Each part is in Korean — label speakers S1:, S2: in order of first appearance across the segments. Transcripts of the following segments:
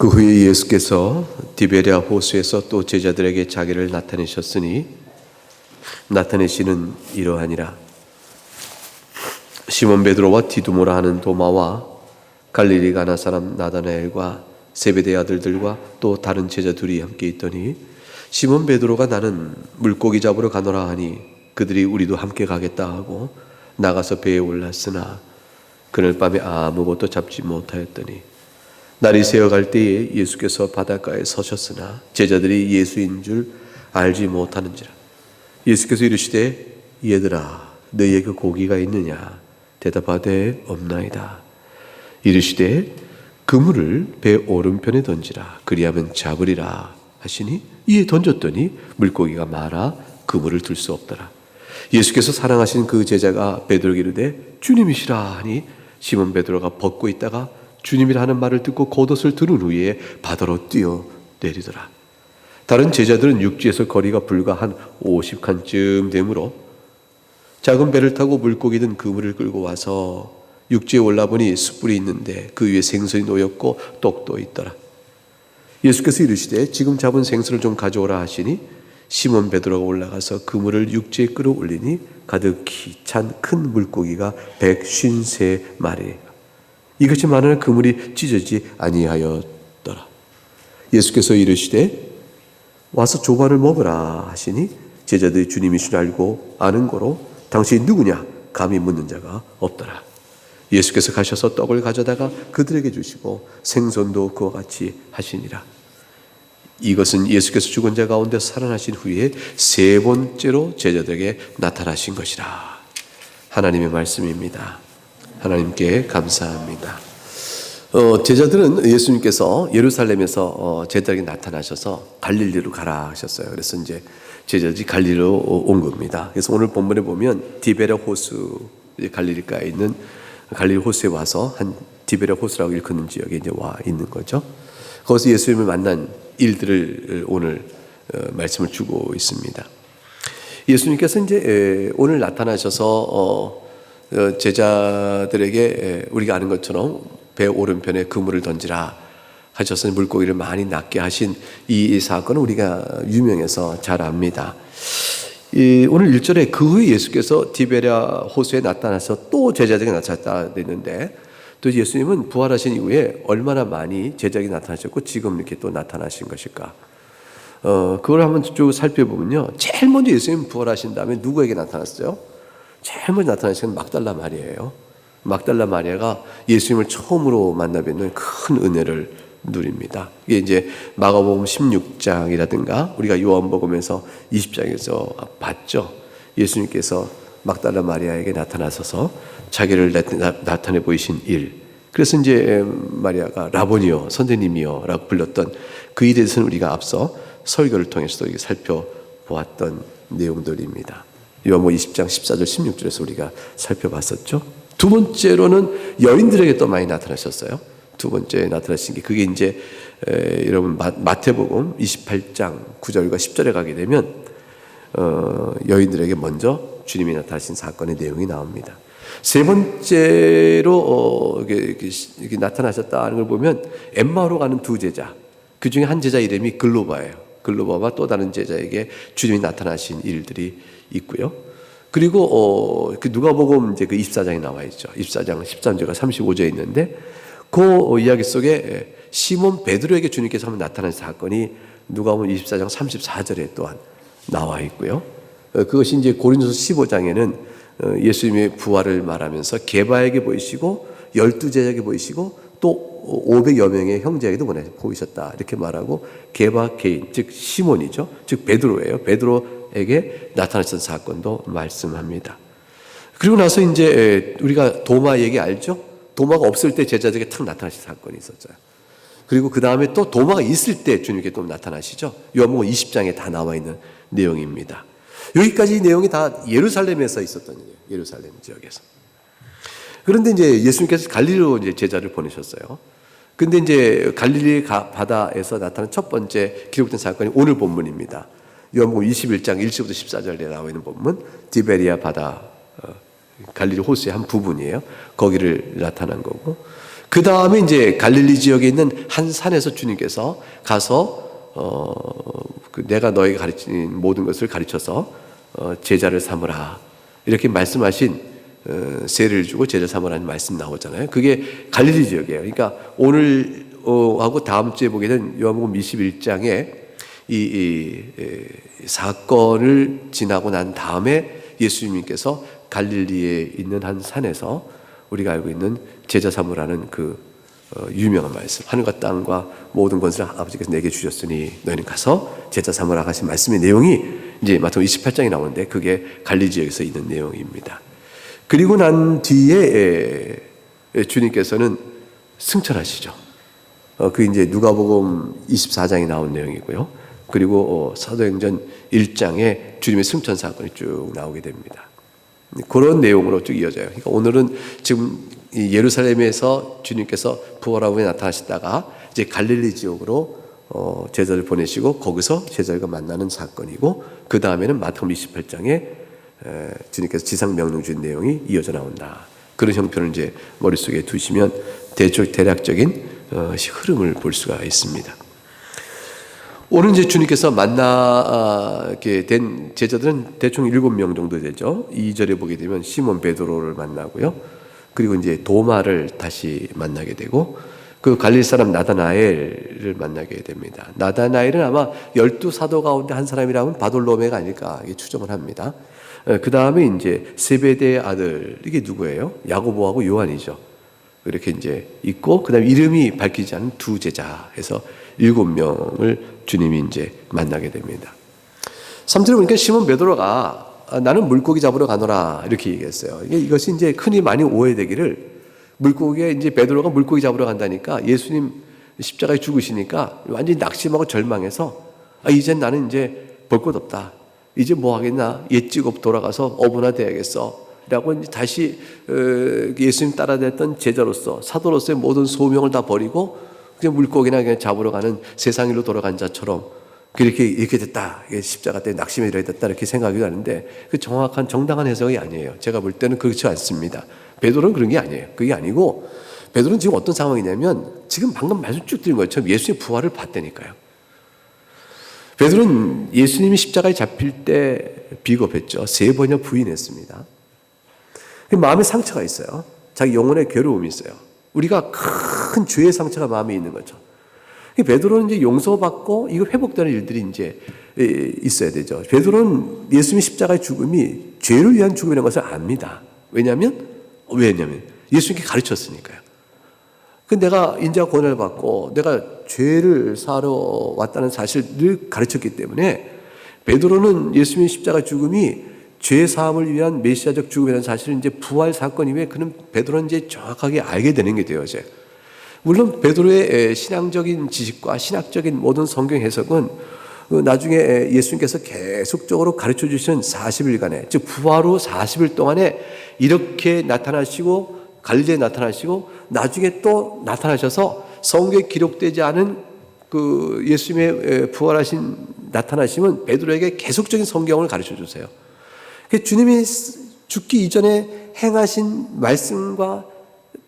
S1: 그 후에 예수께서 디베랴 호수에서 또 제자들에게 자기를 나타내셨으니 나타내시는 이러하니라. 시몬 베드로와 디두모라 하는 도마와 갈릴리 가나 사람 나다나엘과 세베대 아들들과 또 다른 제자 둘이 함께 있더니 시몬 베드로가 나는 물고기 잡으러 가노라 하니 그들이 우리도 함께 가겠다 하고 나가서 배에 올랐으나 그날 밤에 아무것도 잡지 못하였더니 날이 새어갈 때에 예수께서 바닷가에 서셨으나 제자들이 예수인 줄 알지 못하는지라. 예수께서 이르시되 얘들아 너희에게 고기가 있느냐 대답하되 없나이다. 이르시되 그물을 배 오른편에 던지라 그리하면 잡으리라 하시니 이에 던졌더니 물고기가 많아 그물을 들 수 없더라. 예수께서 사랑하신 그 제자가 베드로에게 이르되 주님이시라 하니 시몬 베드로가 벗고 있다가 주님이라 하는 말을 듣고 겉옷을 드는 후에 바다로 뛰어 내리더라. 다른 제자들은 육지에서 거리가 불과 한 50칸쯤 되므로 작은 배를 타고 물고기 든 그물을 끌고 와서 육지에 올라보니 숯불이 있는데 그 위에 생선이 놓였고 떡도 있더라. 예수께서 이르시되 지금 잡은 생선을 좀 가져오라 하시니 시몬 베드로가 올라가서 그물을 육지에 끌어올리니 가득히 찬 큰 물고기가 153마리. 이것이 많으나 그물이 찢어지지 아니하였더라. 예수께서 이르시되 와서 조반을 먹으라 하시니 제자들이 주님이신 줄 알고 아는 거로 당신이 누구냐 감히 묻는 자가 없더라. 예수께서 가셔서 떡을 가져다가 그들에게 주시고 생선도 그와 같이 하시니라. 이것은 예수께서 죽은 자 가운데 살아나신 후에 세 번째로 제자들에게 나타나신 것이라. 하나님의 말씀입니다. 하나님께 감사합니다. 제자들은 예수님께서 예루살렘에서 제자들에게 나타나셔서 갈릴리로 가라 하셨어요. 그래서 이제 제자들이 갈릴리로 온 겁니다. 그래서 오늘 본문에 보면 디베랴 호수, 갈릴리가에 있는 갈릴리 호수에 와서 한 디베랴 호수라고 일컫는 지역에 이제 와 있는 거죠. 거기서 예수님을 만난 일들을 오늘 말씀을 주고 있습니다. 예수님께서 이제 오늘 나타나셔서 제자들에게 우리가 아는 것처럼 배 오른편에 그물을 던지라 하셔서 물고기를 많이 낚게 하신 이 사건은 우리가 유명해서 잘 압니다. 오늘 1절에 그 후에 예수께서 디베랴 호수에 나타나서 또 제자들에게 나타났다 했는데 또 예수님은 부활하신 이후에 얼마나 많이 제자에게 나타나셨고 지금 이렇게 또 나타나신 것일까? 그걸 한번 쭉 살펴보면요. 제일 먼저 예수님 부활하신 다음에 누구에게 나타났어요? 제일 먼저 나타나신 건 막달라 마리아예요. 막달라 마리아가 예수님을 처음으로 만나 뵙는 큰 은혜를 누립니다. 이게 이제 마가복음 16장이라든가 우리가 요한복음에서 20장에서 봤죠. 예수님께서 막달라 마리아에게 나타나셔서 자기를 나타내 보이신 일. 그래서 이제 마리아가 라보니요, 선생님이요 라고 불렀던 그 일에 대해서는 우리가 앞서 설교를 통해서도 살펴보았던 내용들입니다. 요한복음 20장 14절 16절에서 우리가 살펴봤었죠. 두 번째로는 여인들에게 또 많이 나타나셨어요. 두 번째 나타나신 게 그게 이제 여러분 마태복음 28장 9절과 10절에 가게 되면 여인들에게 먼저 주님이 나타나신 사건의 내용이 나옵니다. 세 번째로 이렇게 나타나셨다는 걸 보면 엠마오로 가는 두 제자, 그 중에 한 제자 이름이 글로바예요. 글로바와 또 다른 제자에게 주님이 나타나신 일들이 있고요. 그리고 그 누가복음 이제 그 24장에 나와 있죠. 24장 13절과 35절에 있는데 그 이야기 속에 시몬 베드로에게 주님께서 한번 나타난 사건이 누가복음 24장 34절에 또한 나와 있고요. 그것이 이제 고린도서 15장에는 예수님의 부활을 말하면서 게바에게 보이시고 12제자에게 보이시고 또 500여 명의 형제에게도 보이셨다 이렇게 말하고 게바 개인 즉 시몬이죠. 즉 베드로예요. 베드로에게 나타났던 사건도 말씀합니다. 그리고 나서 이제 우리가 도마 얘기 알죠? 도마가 없을 때 제자들에게 탁 나타나신 사건이 있었어요. 그리고 그 다음에 또 도마가 있을 때 주님께 또 나타나시죠. 요한복음 20장에 다 나와 있는 내용입니다. 여기까지 내용이 다 예루살렘에서 있었던 일이에요. 예루살렘 지역에서. 그런데 이제 예수님께서 갈릴리로 이제 제자를 보내셨어요. 근데 이제 갈릴리 바다에서 나타난 첫 번째 기록된 사건이 오늘 본문입니다. 요한복음 21장 1절부터 14절에 나와 있는 본문, 디베리아 바다 갈릴리 호수의 한 부분이에요. 거기를 나타난 거고, 그 다음에 이제 갈릴리 지역에 있는 한 산에서 주님께서 가서 내가 너에게 가르친 모든 것을 가르쳐서 제자를 삼으라 이렇게 말씀하신 세례를 주고 제자 삼으라는 말씀 나오잖아요. 그게 갈릴리 지역이에요. 그러니까 오늘 하고 다음 주에 보게 된 요한복음 21장에 이 사건을 지나고 난 다음에 예수님께서 갈릴리에 있는 한 산에서 우리가 알고 있는 제자 삼으라는 그 유명한 말씀, 하늘과 땅과 모든 것을 아버지께서 내게 주셨으니 너희는 가서 제자 삼으라 하신 말씀의 내용이 이제 마태복음 28장에 나오는데 그게 갈릴리 지역에서 있는 내용입니다. 그리고 난 뒤에 주님께서는 승천하시죠. 그 이제 누가복음 24장에 나온 내용이고요. 그리고 사도행전 1장에 주님의 승천 사건이 쭉 나오게 됩니다. 그런 내용으로 쭉 이어져요. 그러니까 오늘은 지금 예루살렘에서 주님께서 부활하고 나타나시다가 이제 갈릴리 지역으로 제자를 보내시고 거기서 제자들과 만나는 사건이고 그 다음에는 마태복음 28장에 주님께서 지상 명령 주신 내용이 이어져 나온다. 그런 형편을 이제 머릿속에 두시면 대략적인 흐름을 볼 수가 있습니다. 오늘 이제 주님께서 만나게 된 제자들은 대충 7명 정도 되죠. 2절에 보게 되면 시몬 베드로를 만나고요. 그리고 이제 도마를 다시 만나게 되고 그 갈릴리 사람 나다나엘을 만나게 됩니다. 나다나엘은 아마 12사도 가운데 한 사람이라면 바돌로메가 아닐까 추정을 합니다. 그 다음에 이제 세베대의 아들, 이게 누구예요? 야고보하고 요한이죠. 이렇게 이제 있고, 그 다음에 이름이 밝히지 않은 두 제자 해서 7명을 주님이 이제 만나게 됩니다. 3절에 보니까 시몬 베드로가 나는 물고기 잡으러 가노라 이렇게 얘기했어요. 이것이 이제 흔히 많이 오해되기를 물고기에 이제 베드로가 물고기 잡으러 간다니까 예수님 십자가에 죽으시니까 완전히 낙심하고 절망해서 이젠 나는 이제 볼 것 없다. 이제 뭐 하겠나? 옛 직업 돌아가서 어부나 돼야겠어. 라고 다시 예수님 따라다녔던 제자로서 사도로서의 모든 소명을 다 버리고 그냥 물고기나 그냥 잡으러 가는 세상 일로 돌아간 자처럼 이렇게 됐다. 십자가 때 낙심에 이렇게 됐다. 이렇게 생각이 나는데 그 정확한 정당한 해석이 아니에요. 제가 볼 때는 그렇지 않습니다. 베드로는 그런 게 아니에요. 그게 아니고 베드로는 지금 어떤 상황이냐면 지금 방금 말씀 쭉 드린 것처럼 예수의 부활을 봤다니까요. 베드로는 예수님이 십자가에 잡힐 때 비겁했죠. 3번이나 부인했습니다. 마음에 상처가 있어요. 자기 영혼에 괴로움이 있어요. 우리가 큰 죄의 상처가 마음에 있는 거죠. 베드로는 이제 용서받고 이거 회복되는 일들이 이제 있어야 되죠. 베드로는 예수님의 십자가의 죽음이 죄를 위한 죽음이라는 것을 압니다. 왜냐하면 예수님께 가르쳤으니까요. 내가 인자가 권한을 받고 내가 죄를 사러 왔다는 사실을 늘 가르쳤기 때문에 베드로는 예수님의 십자가 죽음이 죄 사함을 위한 메시아적 죽음이라는 사실을 이제 부활 사건 이후에 그는 베드로는 이제 정확하게 알게 되는 게 되어져요. 물론 베드로의 신앙적인 지식과 신학적인 모든 성경 해석은 나중에 예수님께서 계속적으로 가르쳐 주신 40일간에 즉 부활 후 40일 동안에 이렇게 나타나시고 갈릴리에 나타나시고 나중에 또 나타나셔서 성경에 기록되지 않은 그 예수님의 부활하신 나타나심은 베드로에게 계속적인 성경을 가르쳐 주세요. 주님이 죽기 이전에 행하신 말씀과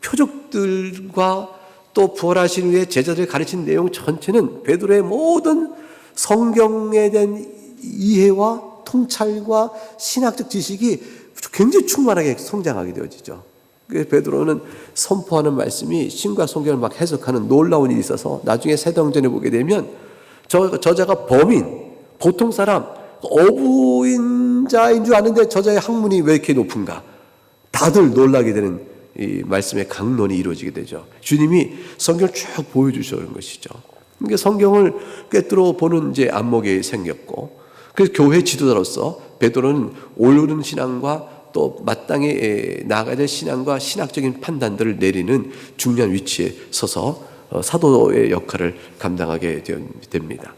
S1: 표적들과 또 부활하신 후에 제자들을 가르친 내용 전체는 베드로의 모든 성경에 대한 이해와 통찰과 신학적 지식이 굉장히 충만하게 성장하게 되어지죠. 베드로는 선포하는 말씀이 신과 성경을 막 해석하는 놀라운 일이 있어서 나중에 사도행전에 보게 되면 저자가 범인, 보통 사람, 어부인 자인 줄 아는데 저자의 학문이 왜 이렇게 높은가? 다들 놀라게 되는 이 말씀의 강론이 이루어지게 되죠. 주님이 성경을 쭉 보여주시는 것이죠. 그러니까 성경을 꿰뚫어 보는 이제 안목이 생겼고, 그래서 교회 지도자로서 베드로는 옳은 신앙과 또 마땅히 나아가야 될 신앙과 신학적인 판단들을 내리는 중요한 위치에 서서 사도의 역할을 감당하게 됩니다.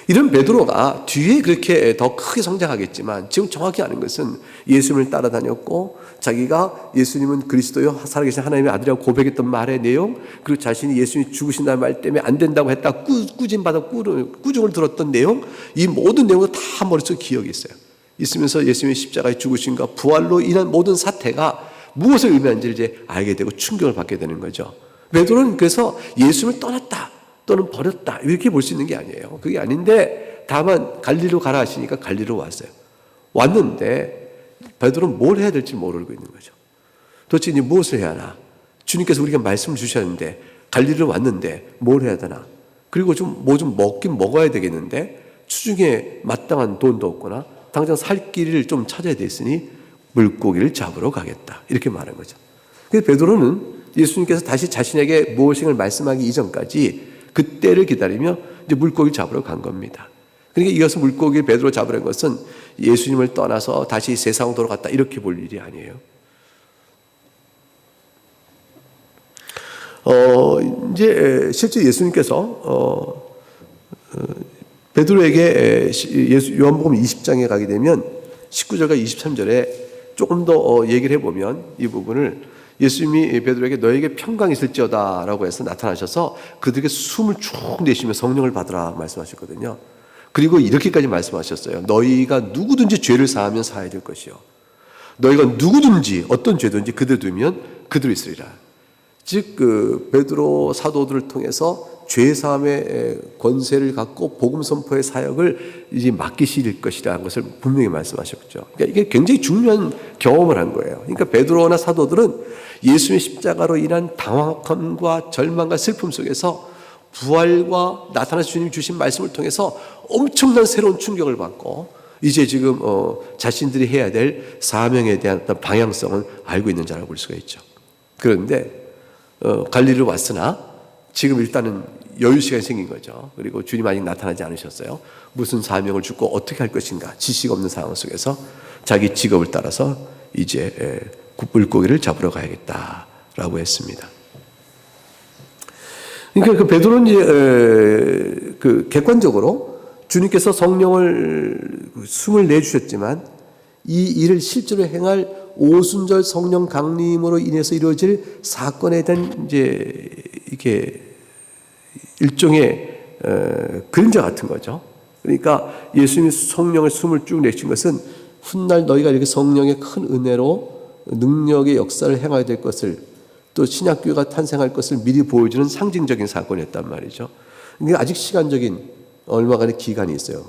S1: 이런 베드로가 뒤에 그렇게 더 크게 성장하겠지만 지금 정확히 아는 것은 예수님을 따라다녔고 자기가 예수님은 그리스도요 살아계신 하나님의 아들이라고 고백했던 말의 내용, 그리고 자신이 예수님이 죽으신다는 말 때문에 안 된다고 했다 꾸진받아 꾸중을 들었던 내용, 이 모든 내용을 다 머릿속에 기억이 있어요. 있으면서 예수님의 십자가의 죽으심과 부활로 인한 모든 사태가 무엇을 의미하는지를 이제 알게 되고 충격을 받게 되는 거죠. 베드로는 그래서 예수님을 떠났다 또는 버렸다 이렇게 볼 수 있는 게 아니에요. 그게 아닌데 다만 갈릴리로 가라 하시니까 갈릴리로 왔어요. 왔는데 베드로는 뭘 해야 될지 모르고 있는 거죠. 도대체 이제 무엇을 해야 하나? 주님께서 우리가 말씀을 주셨는데 갈릴리로 왔는데 뭘 해야 되나? 그리고 좀 먹긴 먹어야 되겠는데 주중에 마땅한 돈도 없거나 당장 살 길을 좀 찾아야 됐으니 물고기를 잡으러 가겠다 이렇게 말한 거죠. 그래서 베드로는 예수님께서 다시 자신에게 무엇을 말씀하기 이전까지 그때를 기다리며 이제 물고기를 잡으러 간 겁니다. 그러니까 이어서 물고기를 베드로 잡으라는 것은 예수님을 떠나서 다시 세상으로 돌아갔다 이렇게 볼 일이 아니에요. 이제 실제 예수님께서 베드로에게 요한복음 20장에 가게 되면 19절과 23절에 조금 더 얘기를 해보면 이 부분을 예수님이 베드로에게 너에게 평강이 있을지어다 라고 해서 나타나셔서 그들에게 숨을 쭉 내쉬며 성령을 받으라 말씀하셨거든요. 그리고 이렇게까지 말씀하셨어요. 너희가 누구든지 죄를 사하면 사해야 될 것이요 너희가 누구든지 어떤 죄든지 그들 두면 그대로 있으리라. 즉 베드로 사도들을 통해서 죄 사함의 권세를 갖고 복음 선포의 사역을 이제 맡기실 것이라는 것을 분명히 말씀하셨죠. 그러니까 이게 굉장히 중요한 경험을 한 거예요. 그러니까 베드로나 사도들은 예수님의 십자가로 인한 당황함과 절망과 슬픔 속에서 부활과 나타나서 주님이 주신 말씀을 통해서 엄청난 새로운 충격을 받고 이제 지금 자신들이 해야 될 사명에 대한 어떤 방향성을 알고 있는 자라고 볼 수가 있죠. 그런데 갈릴리로 왔으나 지금 일단은 여유 시간이 생긴 거죠. 그리고 주님 아직 나타나지 않으셨어요. 무슨 사명을 주고 어떻게 할 것인가 지식 없는 상황 속에서 자기 직업을 따라서 이제 물고기를 잡으러 가야겠다라고 했습니다. 그러니까 그 베드로는 이제 객관적으로 주님께서 성령을 숨을 내주셨지만 이 일을 실제로 행할 오순절 성령 강림으로 인해서 이루어질 사건에 대한 이제 이게 일종의 그림자 같은 거죠. 그러니까 예수님이 성령을 숨을 쭉 내신 것은 훗날 너희가 이렇게 성령의 큰 은혜로 능력의 역사를 행하게 될 것을 또 신약교회가 탄생할 것을 미리 보여주는 상징적인 사건이었단 말이죠. 그러니까 아직 시간적인 얼마간의 기간이 있어요.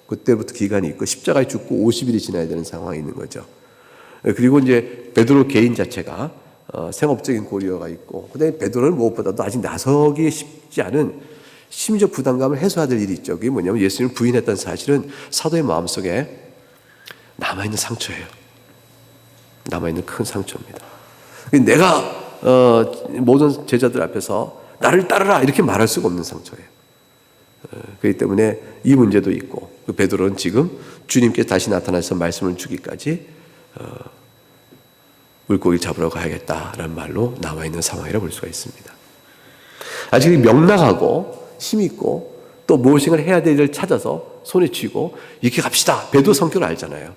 S1: 그때부터 기간이 있고 십자가에 죽고 50일이 지나야 되는 상황이 있는 거죠. 그리고 이제 베드로 개인 자체가 생업적인 고려가 있고 그다음에 베드로는 무엇보다도 아직 나서기 쉽지 않은 심리적 부담감을 해소해야 될 일이 있죠. 그게 뭐냐면 예수님을 부인했던 사실은 사도의 마음속에 남아있는 상처예요. 남아있는 큰 상처입니다. 내가 모든 제자들 앞에서 나를 따르라 이렇게 말할 수가 없는 상처예요. 그렇기 때문에 이 문제도 있고 베드로는 지금 주님께 다시 나타나서 말씀을 주기까지 물고기를 잡으러 가야겠다라는 말로 남아있는 상황이라고 볼 수가 있습니다. 아직 명랑하고 힘있고 또 무엇인가를 해야 될 일을 찾아서 손에 쥐고 이렇게 갑시다. 베드로 성격을 알잖아요.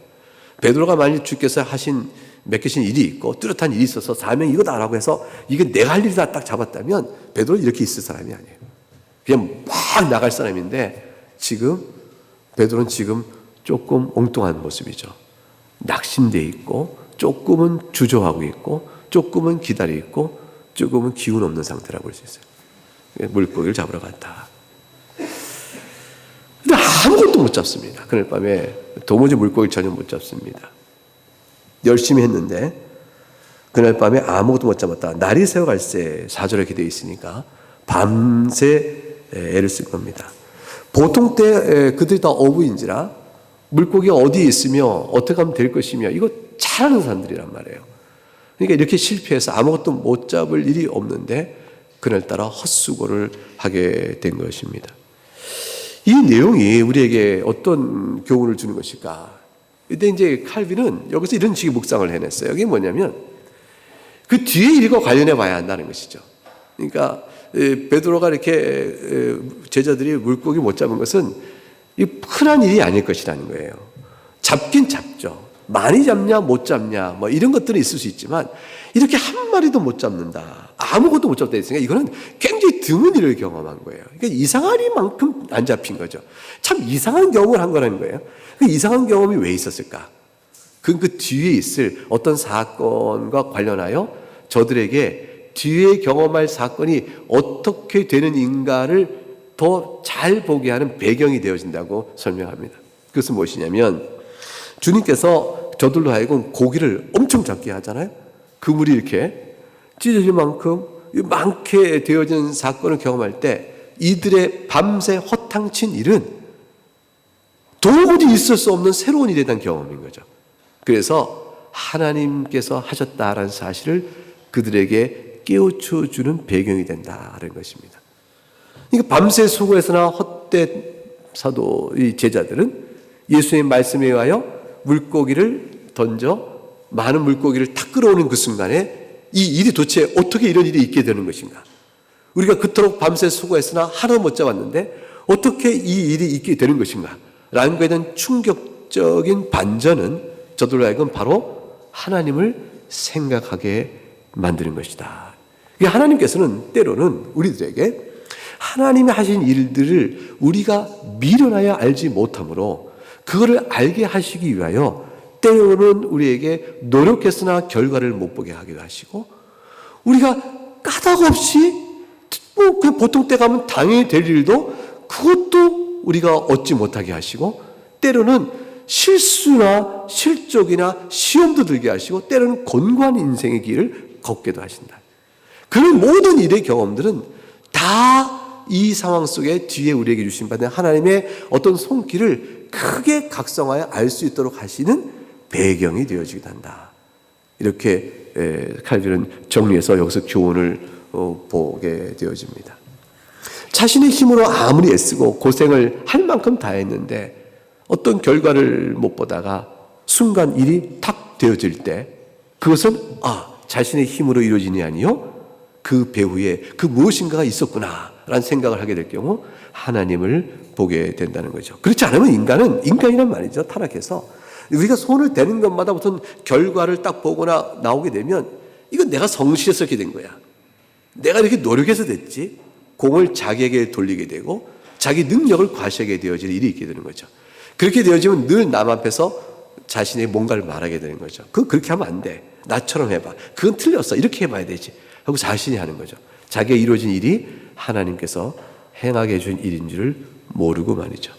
S1: 베드로가 만약 주께서 맡기신 일이 있고 뚜렷한 일이 있어서 사명이 이거다라고 해서 이게 내가 할 일이다 딱 잡았다면 베드로는 이렇게 있을 사람이 아니에요. 그냥 막 나갈 사람인데 지금 베드로는 지금 조금 엉뚱한 모습이죠. 낙심돼 있고 조금은 주저하고 있고 조금은 기다리고 있고 조금은 기운 없는 상태라고 볼 수 있어요. 물고기를 잡으러 갔다. 근데 아무것도 못 잡습니다. 그날 밤에 도무지 물고기를 전혀 못 잡습니다. 열심히 했는데 그날 밤에 아무것도 못 잡았다. 날이 새어갈새 4절에 이렇게 되어 있으니까 밤새 애를 쓸 겁니다. 보통 때 그들이 다 어부인지라 물고기가 어디에 있으며 어떻게 하면 될 것이며 이거 잘 아는 사람들이란 말이에요. 그러니까 이렇게 실패해서 아무것도 못 잡을 일이 없는데 그날따라 헛수고를 하게 된 것입니다. 이 내용이 우리에게 어떤 교훈을 주는 것일까? 근데 이제 칼빈은 여기서 이런 식의 묵상을 해냈어요. 이게 뭐냐면 그 뒤에 일과 관련해 봐야 한다는 것이죠. 그러니까 베드로가 이렇게 제자들이 물고기 못 잡은 것은 이 흔한 일이 아닐 것이라는 거예요. 잡긴 잡죠. 많이 잡냐 못 잡냐 뭐 이런 것들은 있을 수 있지만 이렇게 한 마리도 못 잡는다. 아무것도 못 잡다 했으니까 이거는 굉장히 드문 일을 경험한 거예요. 그러니까 이상하리만큼 안 잡힌 거죠. 참 이상한 경험을 한 거라는 거예요. 그 이상한 경험이 왜 있었을까? 그 뒤에 있을 어떤 사건과 관련하여 저들에게 뒤에 경험할 사건이 어떻게 되는 인가를 더 잘 보게 하는 배경이 되어진다고 설명합니다. 그것은 무엇이냐면 주님께서 저들로 하여금 고기를 엄청 잡게 하잖아요. 그물이 이렇게 찢어질 만큼 많게 되어진 사건을 경험할 때 이들의 밤새 허탕친 일은 도무지 있을 수 없는 새로운 일에 대한 경험인 거죠. 그래서 하나님께서 하셨다라는 사실을 그들에게 깨우쳐 주는 배경이 된다는 것입니다. 그러니까 밤새 수고해서나 헛된 사도 이 제자들은 예수의 말씀에 의하여 물고기를 던져 많은 물고기를 탁 끌어오는 그 순간에 이 일이 도대체 어떻게 이런 일이 있게 되는 것인가? 우리가 그토록 밤새 수고했으나 하나 못 잡았는데 어떻게 이 일이 있게 되는 것인가? 라는 것에 대한 충격적인 반전은 저들로 하여금 바로 하나님을 생각하게 만드는 것이다. 하나님께서는 때로는 우리들에게 하나님이 하신 일들을 우리가 미련하여 알지 못하므로 그거를 알게 하시기 위하여 때로는 우리에게 노력했으나 결과를 못 보게 하기도 하시고 우리가 까닭없이 그 보통 때 가면 당연히 될 일도 그것도 우리가 얻지 못하게 하시고 때로는 실수나 실족이나 시험도 들게 하시고 때로는 곤고한 인생의 길을 걷게도 하신다. 그런 모든 일의 경험들은 다 이 상황 속에 뒤에 우리에게 주신 받은 하나님의 어떤 손길을 크게 각성하여 알 수 있도록 하시는 배경이 되어지기도 한다. 이렇게 칼빈은 정리해서 여기서 교훈을 보게 되어집니다. 자신의 힘으로 아무리 애쓰고 고생을 할 만큼 다 했는데 어떤 결과를 못 보다가 순간 일이 탁 되어질 때 그것은 자신의 힘으로 이루어지니 아니요 그 배후에 그 무엇인가가 있었구나 라는 생각을 하게 될 경우 하나님을 보게 된다는 거죠. 그렇지 않으면 인간이란 말이죠. 타락해서 우리가 손을 대는 것마다 무슨 결과를 딱 보거나 나오게 되면 이건 내가 성실해서 이렇게 된 거야. 내가 이렇게 노력해서 됐지. 공을 자기에게 돌리게 되고 자기 능력을 과시하게 되어질 일이 있게 되는 거죠. 그렇게 되어지면 늘 남 앞에서 자신의 뭔가를 말하게 되는 거죠. 그렇게 하면 안 돼. 나처럼 해봐. 그건 틀렸어. 이렇게 해봐야 되지. 하고 자신이 하는 거죠. 자기가 이루어진 일이 하나님께서 행하게 해준 일인 줄을 모르고 말이죠.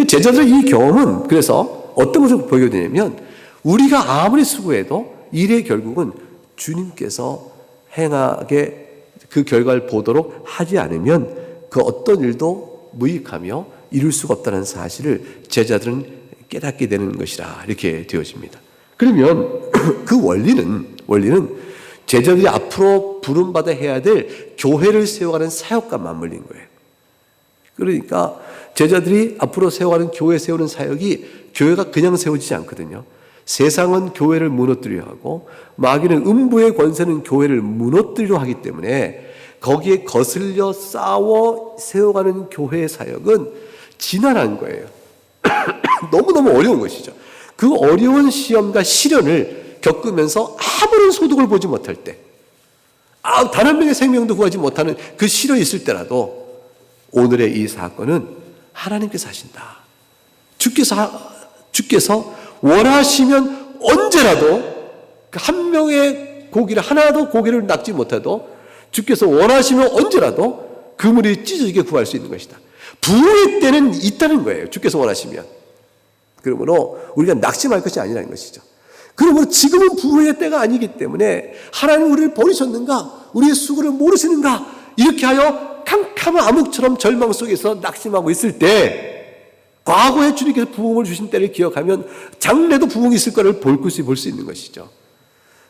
S1: 제자들의 이 경험은 그래서 어떤 것을 보게 되냐면 우리가 아무리 수고해도 일의 결국은 주님께서 행하게 그 결과를 보도록 하지 않으면 그 어떤 일도 무익하며 이룰 수가 없다는 사실을 제자들은 깨닫게 되는 것이라 이렇게 되어집니다. 그러면 그 원리는 제자들이 앞으로 부름받아 해야 될 교회를 세워가는 사역과 맞물린 거예요. 그러니까 제자들이 앞으로 세워가는 교회 세우는 사역이 교회가 그냥 세워지지 않거든요. 세상은 교회를 무너뜨리려 하고 마귀는 음부의 권세는 교회를 무너뜨리려 하기 때문에 거기에 거슬려 싸워 세워가는 교회의 사역은 지난한 거예요. 너무너무 어려운 것이죠. 그 어려운 시험과 시련을 겪으면서 아무런 소득을 보지 못할 때, 단 한 명의 생명도 구하지 못하는 그 시련이 있을 때라도 오늘의 이 사건은 하나님께서 하신다. 주께서 원하시면 언제라도 한 명의 고기를 하나도 고기를 낚지 못해도 주께서 원하시면 언제라도 그물이 찢어지게 구할 수 있는 것이다. 부흥의 때는 있다는 거예요. 주께서 원하시면. 그러므로 우리가 낙심할 것이 아니라는 것이죠. 그러므로 지금은 부흥의 때가 아니기 때문에 하나님 우리를 버리셨는가? 우리의 수고를 모르시는가? 이렇게 하여 캄캄한 암흑처럼 절망 속에서 낙심하고 있을 때 과거에 주님께서 부흥을 주신 때를 기억하면 장래도 부흥이 있을 거를 볼 수 있는 것이죠.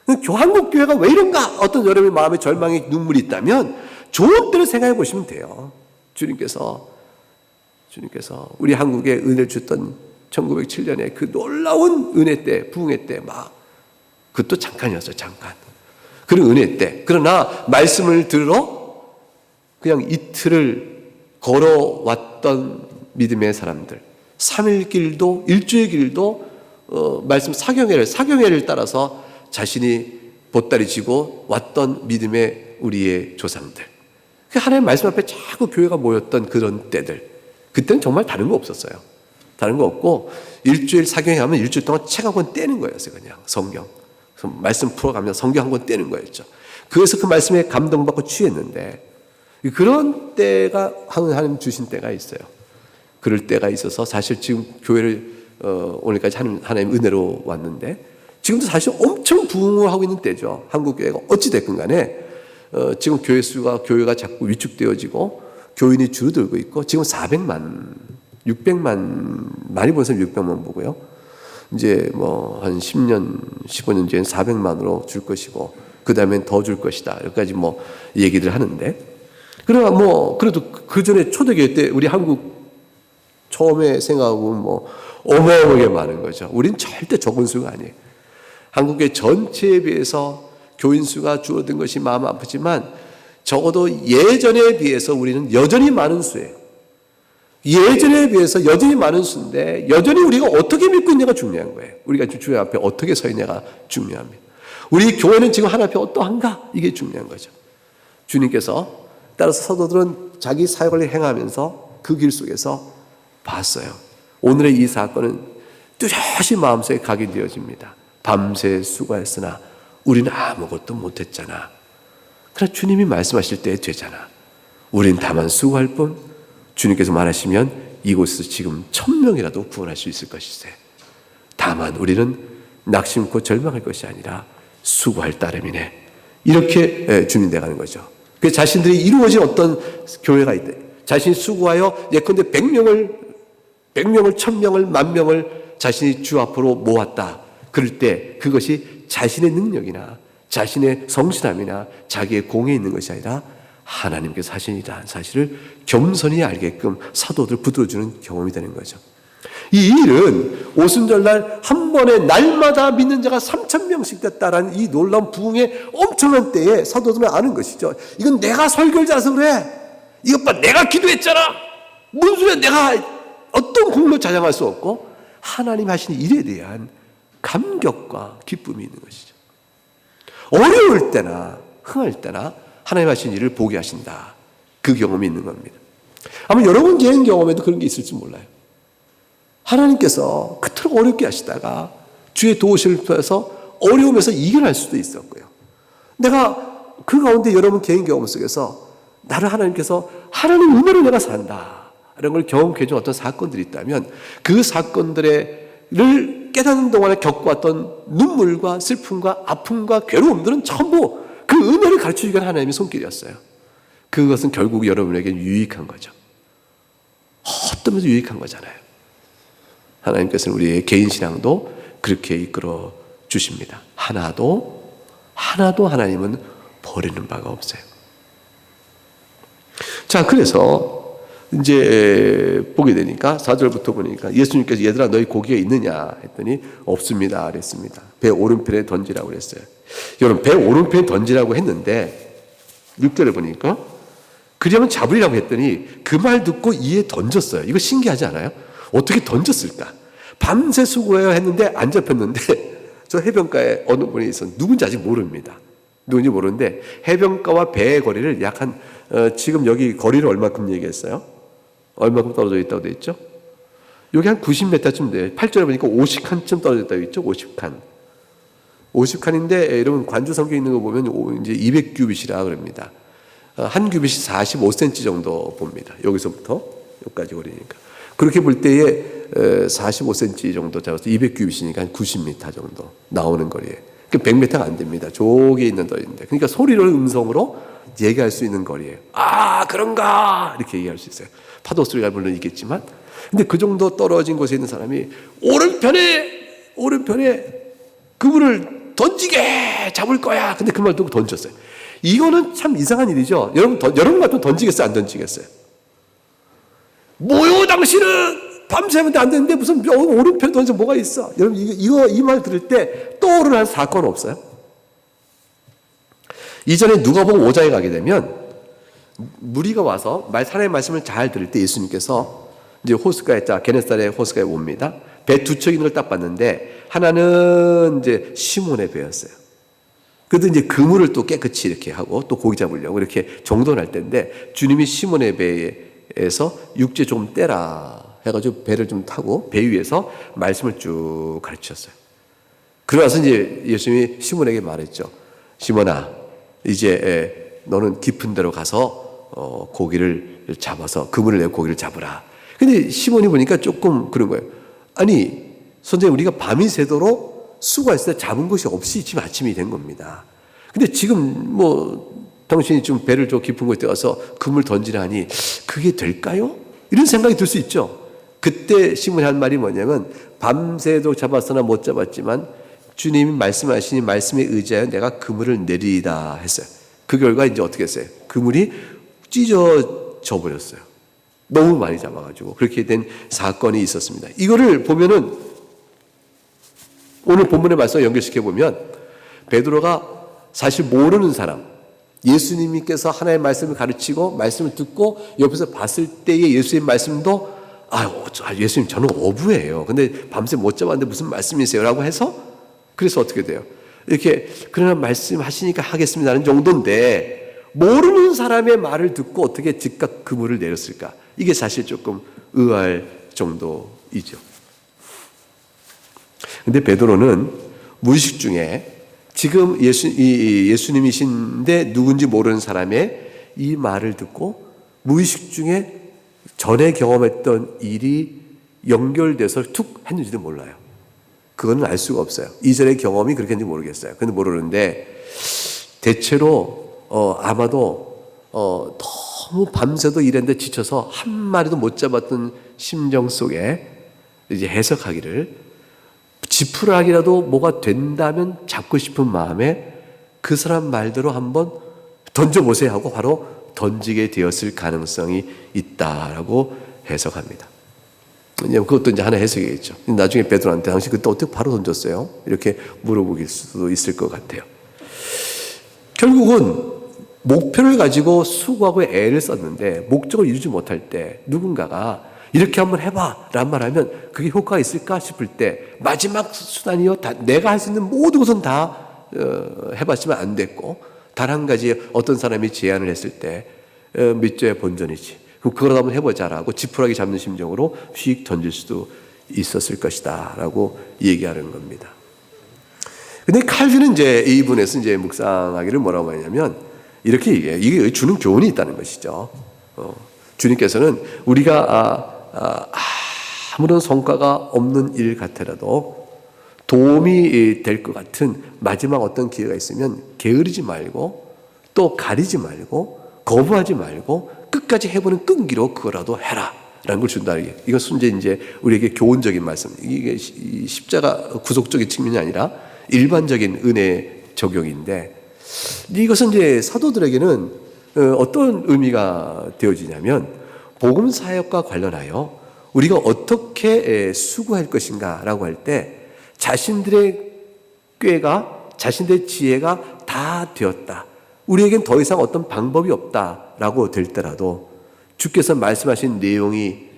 S1: 한국 교회가 왜 이런가? 어떤 여러분의 마음에 절망의 눈물이 있다면 좋은 때를 생각해 보시면 돼요. 주님께서 우리 한국에 은혜를 줬던 1907년에 그 놀라운 은혜 때, 부흥의 때, 그것도 잠깐이었어요, 잠깐. 그런 은혜 때. 그러나 말씀을 들어 그냥 이틀을 걸어왔던 믿음의 사람들, 3일 길도, 일주일 길도, 말씀 사경회를 따라서 자신이 보따리 지고 왔던 믿음의 우리의 조상들. 하나님 말씀 앞에 자꾸 교회가 모였던 그런 때들. 그때는 정말 다른 거 없었어요. 다른 거 없고 일주일 사경에 가면 일주일 동안 책 한 권 떼는 거였어요. 그냥 성경 말씀 풀어가면 성경 한 권 떼는 거였죠. 그래서 그 말씀에 감동받고 취했는데 그런 때가 하나님 주신 때가 있어요. 그럴 때가 있어서 사실 지금 교회를 오늘까지 하나님 은혜로 왔는데 지금도 사실 엄청 부흥을 하고 있는 때죠. 한국 교회가 어찌됐건 간에 지금 교회가 자꾸 위축되어지고 교인이 줄어들고 있고 지금 400만, 600만, 많이 본 사람 600만 보고요. 이제 뭐 한 10년, 15년 뒤엔 400만으로 줄 것이고 그 다음엔 더 줄 것이다. 여기까지 뭐 얘기들 하는데 그러나 뭐 그래도 그 전에 초대교회 때 우리 한국 처음에 생각하고 뭐 어마어마하게 많은 거죠. 우린 절대 적은 수가 아니에요. 한국의 전체에 비해서 교인 수가 줄어든 것이 마음 아프지만 적어도 예전에 비해서 우리는 여전히 많은 수예요. 예전에 비해서 여전히 많은 수인데 여전히 우리가 어떻게 믿고 있냐가 중요한 거예요. 우리가 주의 앞에 어떻게 서 있냐가 중요합니다. 우리 교회는 지금 하나님 앞에 어떠한가? 이게 중요한 거죠. 주님께서 따라서 사도들은 자기 사역을 행하면서 그 길 속에서 봤어요. 오늘의 이 사건은 뚜렷이 마음속에 각인되어집니다. 밤새 수고했으나 우리는 아무것도 못했잖아. 그러나 주님이 말씀하실 때 되잖아. 우린 다만 수고할 뿐 주님께서 말하시면 이곳에서 지금 1000명이라도 구원할 수 있을 것이세. 다만 우리는 낙심코 절망할 것이 아니라 수고할 따름이네. 이렇게 주님 돼가는 거죠. 그 자신들이 이루어진 어떤 교회가 있대. 자신이 수고하여 예컨대 100명을 1000명을 10,000명을 자신이 주 앞으로 모았다. 그럴 때 그것이 자신의 능력이나 자신의 성실함이나 자기의 공에 있는 것이 아니라 하나님께서 하시니라는 사실을 겸손히 알게끔 사도들 붙들어주는 경험이 되는 거죠. 이 일은 오순절날 한 번에 날마다 믿는 자가 3,000명씩 됐다라는 이 놀라운 부흥의 엄청난 때에 사도들은 아는 것이죠. 이건 내가 설교자라서 그래. 이것 봐, 내가 기도했잖아. 무슨 소리야. 내가 어떤 공로 자랑할 수 없고 하나님 하신 일에 대한 감격과 기쁨이 있는 것이죠. 어려울 때나 흥할 때나 하나님 하신 일을 보게 하신다. 그 경험이 있는 겁니다. 아마 여러분 개인 경험에도 그런 게 있을지 몰라요. 하나님께서 그토록 어렵게 하시다가 주의 도우심을 통해서 어려움에서 이겨낼 수도 있었고요. 내가 그 가운데 여러분 개인 경험 속에서 나를 하나님께서 하나님 은혜로 내가 산다. 이런 걸 경험해 준 어떤 사건들이 있다면 그 사건들을 깨닫는 동안에 겪어왔던 눈물과 슬픔과 아픔과 괴로움들은 전부 그 은혜를 가르쳐주기 위한 하나님의 손길이었어요. 그것은 결국 여러분에게 유익한 거죠. 어떤 면에서 유익한 거잖아요. 하나님께서는 우리의 개인 신앙도 그렇게 이끌어 주십니다. 하나도 하나님은 버리는 바가 없어요. 자, 그래서 이제 보게 되니까 4절부터 보니까 예수님께서 얘들아 너희 고기가 있느냐 했더니 없습니다 그랬습니다. 배 오른편에 던지라고 그랬어요. 여러분 배 오른편에 던지라고 했는데 6절에 보니까 그러면 잡으리라고 했더니 그 말 듣고 이에 던졌어요. 이거 신기하지 않아요? 어떻게 던졌을까? 밤새 수고해야 했는데 안 잡혔는데 저 해변가에 어느 분이 있었는데 누군지 아직 모릅니다. 누군지 모르는데 해변가와 배의 거리를 약 한 지금 여기 거리를 얼마큼 얘기했어요? 얼마큼 떨어져 있다고 되어 있죠? 여기 한 90m쯤 돼요. 8절에 보니까 50칸쯤 떨어져 있다고 있죠? 50칸. 50칸인데 여러분 관주 성경에 있는 거 보면 이제 200규빗이라 그럽니다. 한 규빗이 45cm 정도 봅니다. 여기서부터 여기까지 거리니까. 그렇게 볼 때에 45cm 정도 잡아서 200규빗이니까 한 90m 정도 나오는 거리에. 100m가 안 됩니다. 저기 있는 거리인데. 그러니까 소리를 음성으로 얘기할 수 있는 거리예요. 아, 그런가? 이렇게 얘기할 수 있어요. 파도 소리가 물론 있겠지만. 근데 그 정도 떨어진 곳에 있는 사람이 오른편에 그분을 던지게 잡을 거야. 근데 그 말 듣고 던졌어요. 이거는 참 이상한 일이죠. 여러분 같으면 던지겠어요? 안 던지겠어요? 뭐요, 당신은? 밤새면 안 되는데 무슨 오른편에 던져 뭐가 있어? 여러분, 이 말 들을 때 떠오르는 사건 없어요? 이전에 누가복음 5장에 가게 되면 무리가 와서 하나님의 말씀을 잘 들을 때 예수님께서 이제 게네사렛 호숫가에 옵니다. 배 두 척 있는 걸 딱 봤는데 하나는 이제 시몬의 배였어요. 그래도 이제 그물을 또 깨끗이 이렇게 하고 또 고기 잡으려고 이렇게 정돈할 때인데 주님이 시몬의 배에서 육지 좀 떼라 해가지고 배를 좀 타고 배 위에서 말씀을 쭉 가르치셨어요. 그러고서 이제 예수님이 시몬에게 말했죠. 시몬아, 이제 너는 깊은 데로 가서 고기를 잡아서 그물을 내고 고기를 잡으라. 근데 시몬이 보니까 조금 그런 거예요. 아니 선생님, 우리가 밤이 새도록 수고했을 때 잡은 것이 없이 지금 아침이 된 겁니다. 근데 지금 당신이 좀 배를 좀 깊은 곳에 가서 그물 던지라니 그게 될까요? 이런 생각이 들 수 있죠. 그때 시몬이 한 말이 뭐냐면, 밤새도록 잡았으나 못 잡았지만 주님이 말씀하시니 말씀에 의지하여 내가 그물을 내리다 했어요. 그 결과 이제 어떻게 했어요? 그물이 찢어져 버렸어요. 너무 많이 잡아가지고 그렇게 된 사건이 있었습니다. 이거를 보면은 오늘 본문의 말씀을 연결시켜 보면 베드로가 사실 모르는 사람, 예수님께서 하나님의 말씀을 가르치고 말씀을 듣고 옆에서 봤을 때의 예수님 말씀도 예수님 저는 어부예요. 근데 밤새 못 잡았는데 무슨 말씀이세요? 라고 해서 그래서 어떻게 돼요? 이렇게 그러나 말씀하시니까 하겠습니다는 정도인데 모르는 사람의 말을 듣고 어떻게 즉각 그물을 내렸을까? 이게 사실 조금 의아할 정도이죠. 근데 베드로는 무의식 중에 지금 예수님이신데 누군지 모르는 사람의 이 말을 듣고 무의식 중에 전에 경험했던 일이 연결돼서 툭 했는지도 몰라요. 그거는 알 수가 없어요. 이전의 경험이 그렇게 했는지 모르겠어요. 근데 모르는데 대체로 아마도 너무 밤새도 일했는데 지쳐서 한 마리도 못 잡았던 심정 속에 이제 해석하기를 지푸라기라도 뭐가 된다면 잡고 싶은 마음에 그 사람 말대로 한번 던져보세요 하고 바로 던지게 되었을 가능성이 있다라고 해석합니다. 왜냐하면 그것도 이제 하나의 해석이겠죠. 나중에 베드로한테 당신 그때 어떻게 바로 던졌어요? 이렇게 물어보길 수도 있을 것 같아요. 결국은 목표를 가지고 수고하고 애를 썼는데 목적을 이루지 못할 때 누군가가 이렇게 한번 해봐 라는 말 하면 그게 효과가 있을까 싶을 때 마지막 수단이요, 내가 할 수 있는 모든 것은 다 해봤지만 안 됐고 단 한 가지 어떤 사람이 제안을 했을 때 밑줄의 본전이지 그걸 한번 해보자 라고 지푸라기 잡는 심정으로 휙 던질 수도 있었을 것이다 라고 얘기하는 겁니다. 근데 칼빈은 이제 이 부분에서 이제 묵상하기를 뭐라고 하냐면 이렇게 얘기해요. 이게 주는 교훈이 있다는 것이죠. 주님께서는 우리가 아무런 성과가 없는 일 같더라도 도움이 될 것 같은 마지막 어떤 기회가 있으면 게으르지 말고 또 가리지 말고 거부하지 말고 끝까지 해보는 끈기로 그거라도 해라 라는 걸 준다. 이것은 이제 우리에게 교훈적인 말씀, 이게 십자가 구속적인 측면이 아니라 일반적인 은혜 적용인데 이것은 이제 사도들에게는 어떤 의미가 되어지냐면 복음 사역과 관련하여 우리가 어떻게 수고할 것인가 라고 할 때 자신들의 꾀가 자신들의 지혜가 다 되었다, 우리에겐 더 이상 어떤 방법이 없다라고 될 때라도 주께서 말씀하신 내용이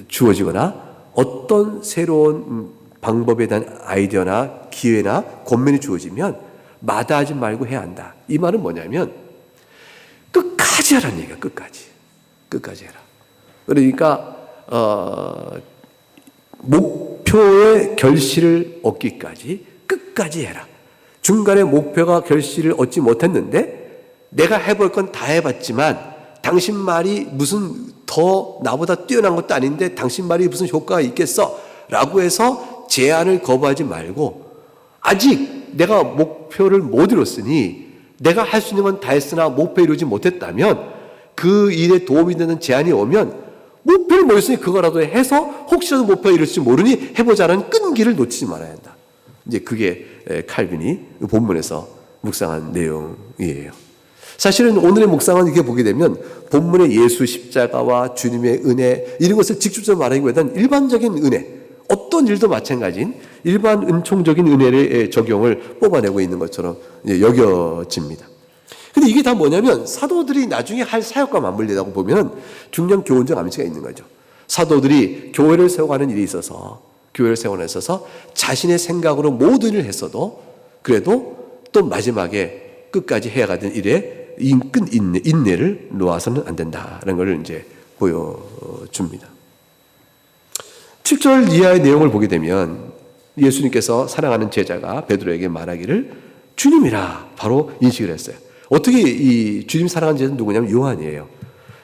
S1: 주어지거나 어떤 새로운 방법에 대한 아이디어나 기회나 권면이 주어지면 마다하지 말고 해야 한다. 이 말은 뭐냐면 끝까지 하라는 얘기야. 끝까지 해라. 그러니까 목표의 결실을 얻기까지 끝까지 해라. 중간에 목표가 결실을 얻지 못했는데 내가 해볼 건 다 해봤지만 당신 말이 무슨 더 나보다 뛰어난 것도 아닌데 당신 말이 무슨 효과가 있겠어? 라고 해서 제안을 거부하지 말고 아직 내가 목표를 못 이뤘으니 내가 할 수 있는 건 다 했으나 목표 이루지 못했다면 그 일에 도움이 되는 제안이 오면 목표를 못 이뤘으니 그거라도 해서 혹시라도 목표 이룰지 모르니 해보자는 끈기를 놓치지 말아야 한다. 이제 그게 칼빈이 본문에서 묵상한 내용이에요. 사실은 오늘의 묵상은 이렇게 보게 되면 본문의 예수 십자가와 주님의 은혜 이런 것을 직접적으로 말하기보다는 일반적인 은혜, 어떤 일도 마찬가지인 일반 은총적인 은혜의 적용을 뽑아내고 있는 것처럼 여겨집니다. 근데 이게 다 뭐냐면 사도들이 나중에 할 사역과 맞물리다고 보면 중요한 교훈적 암시가 있는 거죠. 사도들이 교회를 세워가는 일이 있어서 자신의 생각으로 모든 일을 했어도 그래도 또 마지막에 끝까지 해야가는 일에 인내를 놓아서는 안 된다는 것을 이제 보여줍니다. 7절 이하의 내용을 보게 되면 예수님께서 사랑하는 제자가 베드로에게 말하기를 주님이라 바로 인식을 했어요. 어떻게 이 주님 사랑하는 제자는 누구냐면 요한이에요.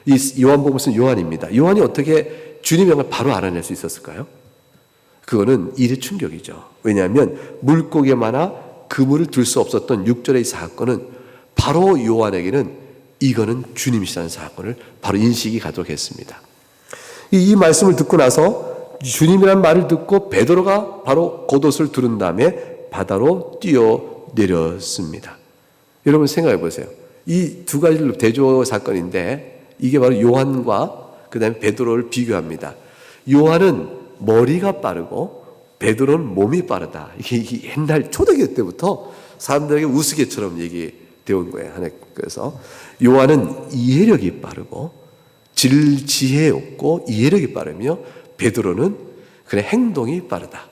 S1: 이 요한복음 쓴 요한입니다. 요한이 어떻게 주님의 영을 바로 알아낼 수 있었을까요? 그거는 일의 충격이죠. 왜냐하면 물고기에 많아 그물을 들 수 없었던 6절의 사건은 바로 요한에게는 이거는 주님이시라는 사건을 바로 인식이 가도록 했습니다. 이 말씀을 듣고 나서 주님이라는 말을 듣고 베드로가 바로 겉옷을 두른 다음에 바다로 뛰어내렸습니다. 여러분 생각해 보세요. 이 두 가지 대조 사건인데 이게 바로 요한과 그 다음에 베드로를 비교합니다. 요한은 머리가 빠르고 베드로는 몸이 빠르다. 이게 옛날 초대교회 때부터 사람들에게 우스개처럼 얘기되어 온 거예요. 그래서 요한은 이해력이 빠르고 지혜롭고 이해력이 빠르며 베드로는 그냥 행동이 빠르다.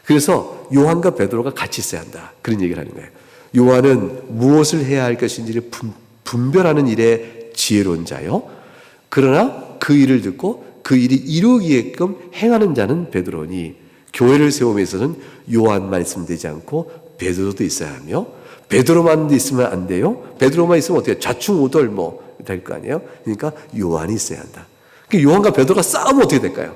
S1: 그래서 요한과 베드로가 같이 있어야 한다. 그런 얘기를 하는 거예요. 요한은 무엇을 해야 할 것인지를 분별하는 일에 지혜로운 자요. 그러나 그 일을 듣고 그 일이 이루기게끔 행하는 자는 베드로니 교회를 세움에 있어서는 요한만 있으면 되지 않고 베드로도 있어야 하며 베드로만 있으면 안 돼요. 베드로만 있으면 어떻게 좌충우돌 될 거 아니에요. 그러니까 요한이 있어야 한다. 요한과 베드로가 싸우면 어떻게 될까요?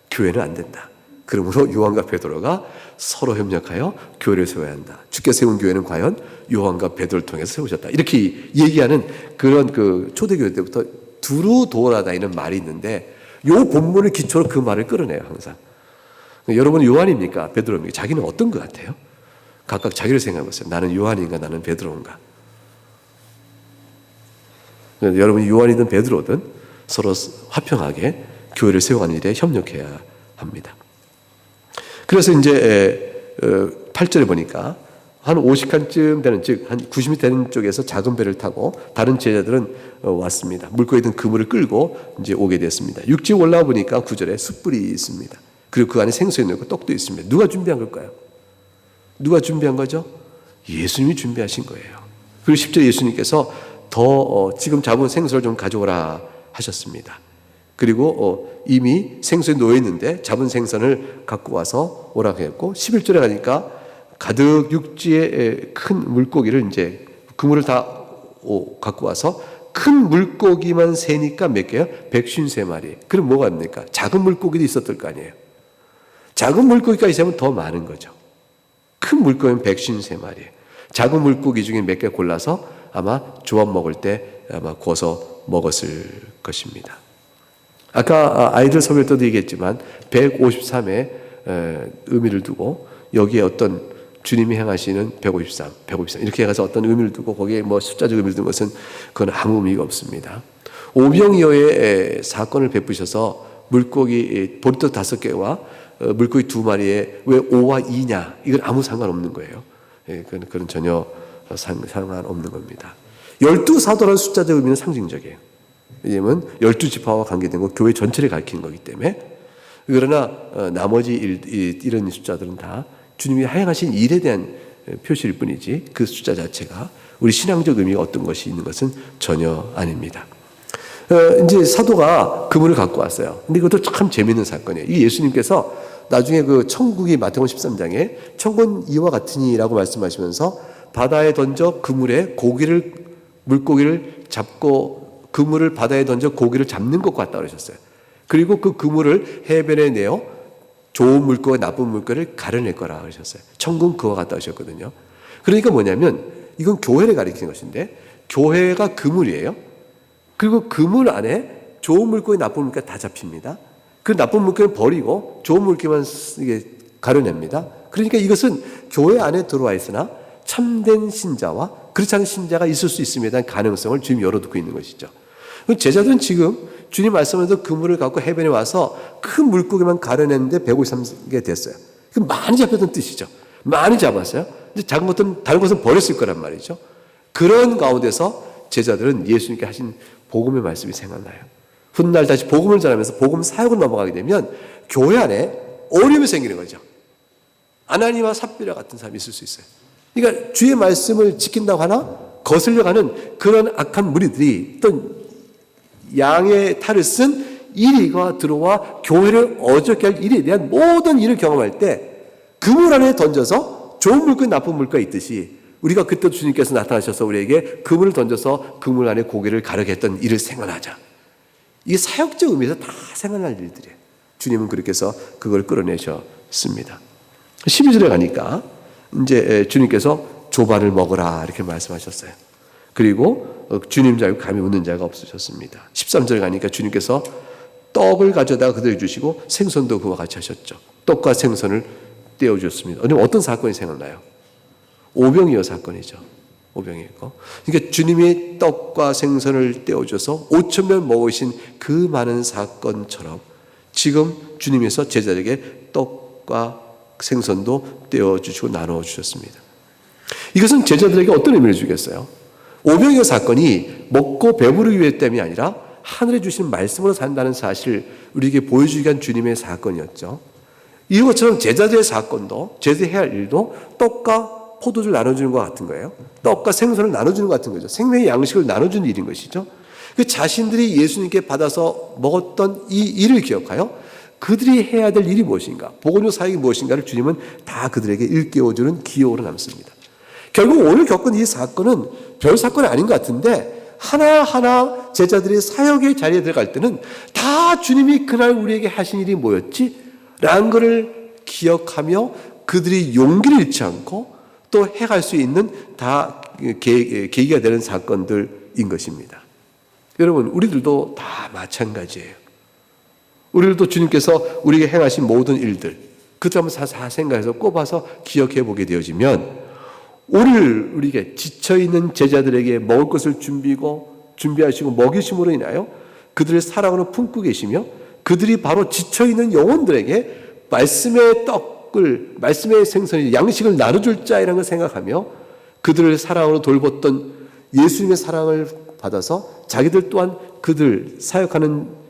S1: 교회는 안 된다. 그러므로 요한과 베드로가 서로 협력하여 교회를 세워야 한다. 주께 세운 교회는 과연 요한과 베드로를 통해서 세우셨다. 이렇게 얘기하는 그런 그 초대교회 때부터 두루 돌아다니는 말이 있는데 요 본문을 기초로 그 말을 끌어내요. 항상. 여러분은 요한입니까? 베드로입니까? 자기는 어떤 것 같아요? 각각 자기를 생각해 보세요. 나는 요한인가? 나는 베드로인가? 여러분이 요한이든 베드로든 서로 화평하게 교회를 세워가는 일에 협력해야 합니다. 그래서 이제 8절에 보니까 한 50칸쯤 되는, 즉 한 90m 되는 쪽에서 작은 배를 타고 다른 제자들은 왔습니다. 물고기에 든 그물을 끌고 이제 오게 됐습니다. 육지에 올라와 보니까 9절에 숯불이 있습니다. 그리고 그 안에 생선이 있고 떡도 있습니다. 누가 준비한 걸까요? 누가 준비한 거죠? 예수님이 준비하신 거예요. 그리고 10절에 예수님께서 지금 잡은 생선을 좀 가져오라 하셨습니다. 그리고 이미 생선이 놓여있는데 잡은 생선을 갖고 와서 오라고 했고 11절에 가니까 가득 육지에 큰 물고기를 이제 그물을 다 갖고 와서 큰 물고기만 세니까 몇 개요? 153마리. 그럼 뭐가 됩니까? 작은 물고기도 있었을 거 아니에요. 작은 물고기까지 있으면 더 많은 거죠. 큰 물고기는 153마리. 작은 물고기 중에 몇 개 골라서 아마 조합 먹을 때 아마 구워서 먹었을 것입니다. 아까 아이들 설교 때도 얘기했지만 153의 의미를 두고 여기에 어떤 주님이 행하시는 153 이렇게 해서 어떤 의미를 두고 거기에 숫자적 의미를 둔 것은 그건 아무 의미가 없습니다. 오병이어의 사건을 베푸셔서 물고기 보리떡 5개와 물고기 2마리에 왜 5와 2냐? 이건 아무 상관없는 거예요. 그건 전혀 상관없는 겁니다. 12사도라는 숫자적 의미는 상징적이에요. 왜냐하면 12지파와 관계된 거 교회 전체를 가리키는 거기 때문에. 그러나 나머지 이런 숫자들은 다 주님이 행하신 일에 대한 표시일 뿐이지 그 숫자 자체가 우리 신앙적 의미가 어떤 것이 있는 것은 전혀 아닙니다. 이제 사도가 그물을 갖고 왔어요. 근데 이것도 참 재미있는 사건이에요. 이 예수님께서 나중에 그 천국이 마태복음 13장에 천국은 이와 같으니라고 말씀하시면서 바다에 던져 그물에 물고기를 잡고 그물을 바다에 던져 고기를 잡는 것 같다 그러셨어요. 그리고 그 그물을 해변에 내어 좋은 물고기, 나쁜 물고기를 가려낼 거라 그러셨어요. 천국은 그와 같다 하셨거든요. 그러니까 뭐냐면 이건 교회를 가리키는 것인데 교회가 그물이에요. 그리고 그물 안에 좋은 물고기, 나쁜 물고기 다 잡힙니다. 그 나쁜 물고기는 버리고 좋은 물고기만 이게 가려냅니다. 그러니까 이것은 교회 안에 들어와 있으나 참된 신자와 그렇지 않은 신자가 있을 수 있음에 대한 가능성을 주님 열어두고 있는 것이죠. 제자들은 지금 주님 말씀에서 그물을 갖고 해변에 와서 큰 물고기만 가려냈는데 153개 됐어요. 그 많이 잡혔던 뜻이죠. 많이 잡았어요. 이제 작은 것들은 다른 것은 버렸을 거란 말이죠. 그런 가운데서 제자들은 예수님께 하신 복음의 말씀이 생각나요. 훗날 다시 복음을 전하면서 복음 사역을 넘어가게 되면 교회 안에 어려움이 생기는 거죠. 아나니와 삽비라 같은 사람이 있을 수 있어요. 그러니까 주의 말씀을 지킨다고 하나 거슬려가는 그런 악한 무리들이 또 양의 탈을 쓴 이리가 들어와 교회를 어저께 할 일에 대한 모든 일을 경험할 때 그물 안에 던져서 좋은 물고기 나쁜 물고기가 있듯이 우리가 그때 주님께서 나타나셔서 우리에게 그물을 던져서 그물 안에 고기를 가르게 했던 일을 생각하자. 이게 사역적 의미에서 다 생각날 일들이에요. 주님은 그렇게 해서 그걸 끌어내셨습니다. 12절에 가니까 이제 주님께서 조반을 먹으라 이렇게 말씀하셨어요. 그리고 주님 줄 알고 감히 웃는 자가 없으셨습니다. 13절 가니까 주님께서 떡을 가져다가 그들에게 주시고 생선도 그와 같이 하셨죠. 떡과 생선을 떼어주셨습니다. 어떤 사건이 생각나요? 오병이어 사건이죠. 오병이어. 그러니까 주님이 떡과 생선을 떼어줘서 5,000명 먹으신 그 많은 사건처럼 지금 주님께서 제자들에게 떡과 생선도 떼어주시고 나눠주셨습니다. 이것은 제자들에게 어떤 의미를 주겠어요? 오병이어 사건이 먹고 배부르기 위해 때문이 아니라 하늘에 주신 말씀으로 산다는 사실을 우리에게 보여주기 위한 주님의 사건이었죠. 이것처럼 제자들의 사건도, 제자들이 해야 할 일도 떡과 포도주를 나눠주는 것 같은 거예요. 떡과 생선을 나눠주는 것 같은 거죠. 생명의 양식을 나눠주는 일인 것이죠. 그 자신들이 예수님께 받아서 먹었던 이 일을 기억하여 그들이 해야 될 일이 무엇인가, 복음의 사역이 무엇인가를 주님은 다 그들에게 일깨워주는 기호로 남습니다. 결국 오늘 겪은 이 사건은 별 사건이 아닌 것 같은데 하나하나 제자들이 사역의 자리에 들어갈 때는 다 주님이 그날 우리에게 하신 일이 뭐였지? 라는 것을 기억하며 그들이 용기를 잃지 않고 또 해갈 수 있는 다 계기가 되는 사건들인 것입니다. 여러분, 우리들도 다 마찬가지예요. 우리들도 주님께서 우리에게 행하신 모든 일들, 그것을 한번 다 생각해서 꼽아서 기억해 보게 되어지면 오늘 우리에게 지쳐있는 제자들에게 먹을 것을 준비하시고 먹이심으로 인하여 그들의 사랑으로 품고 계시며 그들이 바로 지쳐있는 영혼들에게 말씀의 떡을, 말씀의 생선이 양식을 나눠줄 자이라는 걸 생각하며 그들을 사랑으로 돌봤던 예수님의 사랑을 받아서 자기들 또한 그들 사역하는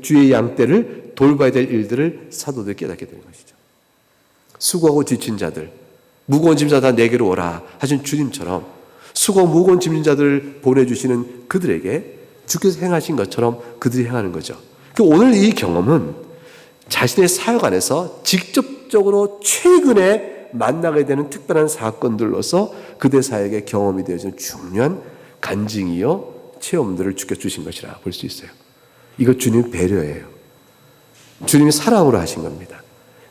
S1: 주의 양떼를 돌봐야 될 일들을 사도들이 깨닫게 되는 것이죠. 수고하고 지친 자들, 무거운 짐자 다 내게로 오라 하신 주님처럼 수고 무거운 짐진 자들을 보내주시는 그들에게 주께서 행하신 것처럼 그들이 행하는 거죠. 오늘 이 경험은 자신의 사역 안에서 직접적으로 최근에 만나게 되는 특별한 사건들로서 그대 사역의 경험이 되어지는 중요한 간증이요 체험들을 주께 주신 것이라 볼 수 있어요. 이거 주님 배려예요. 주님이 사랑으로 하신 겁니다.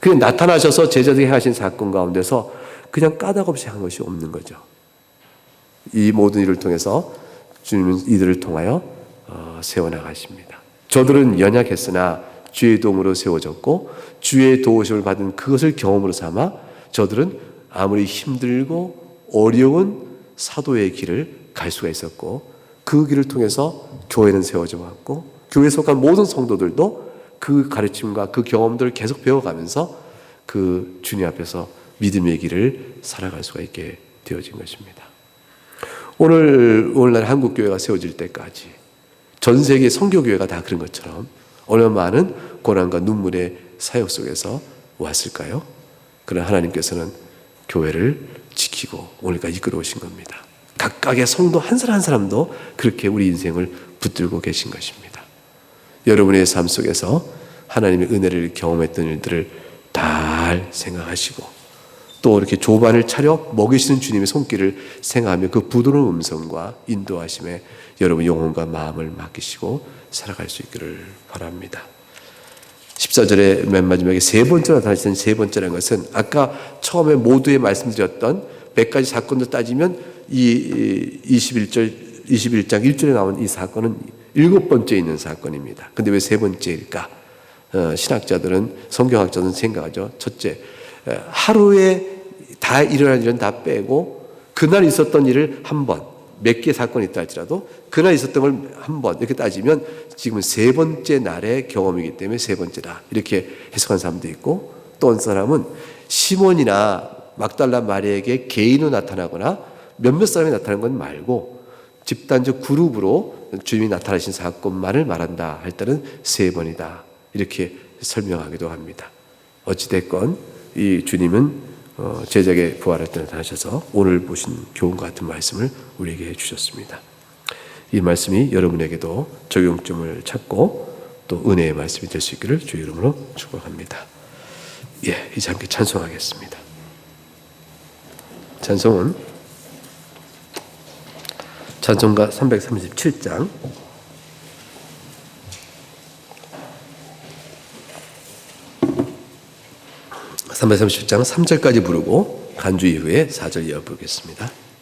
S1: 그냥 나타나셔서 제자들이 하신 사건 가운데서 그냥 까닭없이 한 것이 없는 거죠. 이 모든 일을 통해서 주님은 이들을 통하여 세워나가십니다. 저들은 연약했으나 주의 도움으로 세워졌고 주의 도우심을 받은 그것을 경험으로 삼아 저들은 아무리 힘들고 어려운 사도의 길을 갈 수가 있었고 그 길을 통해서 교회는 세워져 왔고 교회에 속한 모든 성도들도 그 가르침과 그 경험들을 계속 배워가면서 그 주님 앞에서 믿음의 길을 살아갈 수가 있게 되어진 것입니다. 오늘날 한국교회가 세워질 때까지 전 세계 선교교회가 다 그런 것처럼 얼마나 많은 고난과 눈물의 사역 속에서 왔을까요? 그러나 하나님께서는 교회를 지키고 오늘까지 이끌어 오신 겁니다. 각각의 성도 한 사람 한 사람도 그렇게 우리 인생을 붙들고 계신 것입니다. 여러분의 삶 속에서 하나님의 은혜를 경험했던 일들을 잘 생각하시고 또 이렇게 조반을 차려 먹이시는 주님의 손길을 생각하며 그 부드러운 음성과 인도하심에 여러분 영혼과 마음을 맡기시고 살아갈 수 있기를 바랍니다. 14절의 맨 마지막에 세 번째로 나타나시는 세 번째라는 것은 아까 처음에 모두에 말씀드렸던 100가지 사건도 따지면 이 21장 1절에 나온 이 사건은 7번째 있는 사건입니다. 근데 왜 세 번째일까? 신학자들은, 성경학자들은 생각하죠. 첫째, 하루에 다 일어난 일은 다 빼고 그날 있었던 일을 한 번, 몇 개 사건이 있다 할지라도 그날 있었던 걸 한 번 이렇게 따지면 지금은 세 번째 날의 경험이기 때문에 세 번째다 이렇게 해석한 사람도 있고 또 어떤 사람은 시몬이나 막달라 마리아에게 개인으로 나타나거나 몇몇 사람이 나타난 건 말고 집단적 그룹으로 주님이 나타나신 사건만을 말한다 할 때는 세 번이다 이렇게 설명하기도 합니다. 어찌됐건 이 주님은 제자에게 부활할 때 나타나셔서 오늘 보신 교훈과 같은 말씀을 우리에게 해주셨습니다. 이 말씀이 여러분에게도 적용점을 찾고 또 은혜의 말씀이 될 수 있기를 주의 이름으로 축복합니다. 이제 함께 찬송하겠습니다. 찬송은 찬송가 337장 337장 3절까지 부르고 간주 이후에 4절 이어 부르겠습니다.